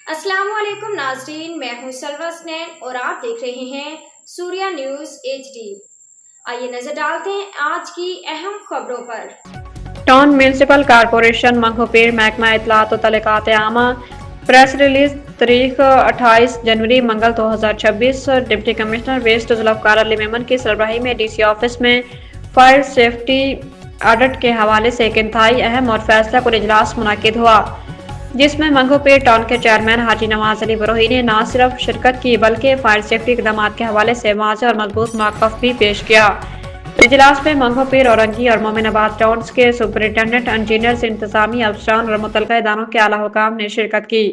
अस्सलाम वालेकुम नाजरीन, मैं हूं सलवा स्नैन और आप देख रहे हैं सूर्या न्यूज़ HD। आइए नजर डालते हैं आज की अहम खबरों पर। टाउन म्यूनसिपल कॉरपोरेशन मंगोपीर महकमा इत्तलात व तलकात आमा प्रेस रिलीज तारीख 28 जनवरी मंगल 2026 deputy commissioner west Zulfiqar Ali Memon की सरबराही में DC ऑफिस में फायर सेफ्टी ऑडिट के हवाले से एक इंतहाई अहम और फैसला कुन इजलास मुनक्किद हुआ, जिसमें मंगोपीर टाउन के चेयरमैन हाजी नवाज अली बरोही ने न सिर्फ शिरकत की बल्कि फायर सेफ्टी इकदाम के हवाले से वाज़ेह और मजबूत मौक़िफ़ भी पेश किया। इजलास में मंगोपीर, औरंगी और मोमिनाबाद टाउन्स के सुपरिटेंडेंट, इंजीनियर्स, इंतजामी अफसरान और मुतल्लिका इदारों के आला हुकाम ने शिरकत की।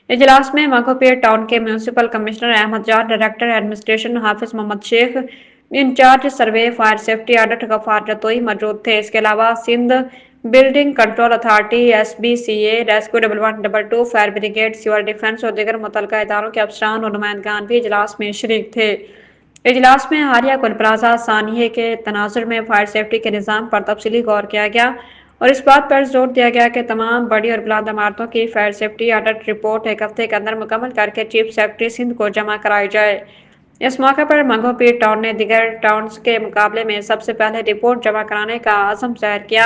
इजलास में मंगोपीर टाउन के municipal commissioner Ahmed Jan, director administration Hafiz Mohammad Sheikh, incharge survey fire safety audit Ghaffar Jatoi मौजूद थे। इसके अलावा Sindh building control authority, SBCA, rescue 1112, fire brigade, civil defence और दीगर मुतल्लिका इदारों के अफसरान और नुमाइंदगान भी इजलास में शरीक थे। इजलास में हालिया कुल प्लाजा सानिये के तनाजुर में फायर सेफ्टी के निज़ाम पर तफसीली गौर किया गया और इस बात पर जोर दिया गया कि तमाम बड़ी और बुलंद इमारतों की फायर सेफ्टी ऑडिट रिपोर्ट एक हफ्ते के अंदर मुकम्मल करके चीफ सेक्रेटरी सिंध को जमा कराई जाए। इस मौके पर मंगोपीर टाउन ने दीगर टाउन्स के मुकाबले में सबसे पहले रिपोर्ट जमा कराने का अज़म ज़ाहिर किया,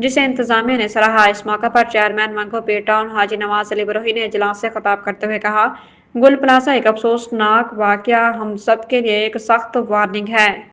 जिसे इंतजामिया ने सराहा। इस मौके पर चेयरमैन मंगोपीर टाउन हाजी नवाज अली बरोही ने इजलास से खिताब करते हुए कहा, गुल प्लाजा एक अफसोसनाक वाकया हम सब के लिए एक सख्त वार्निंग है।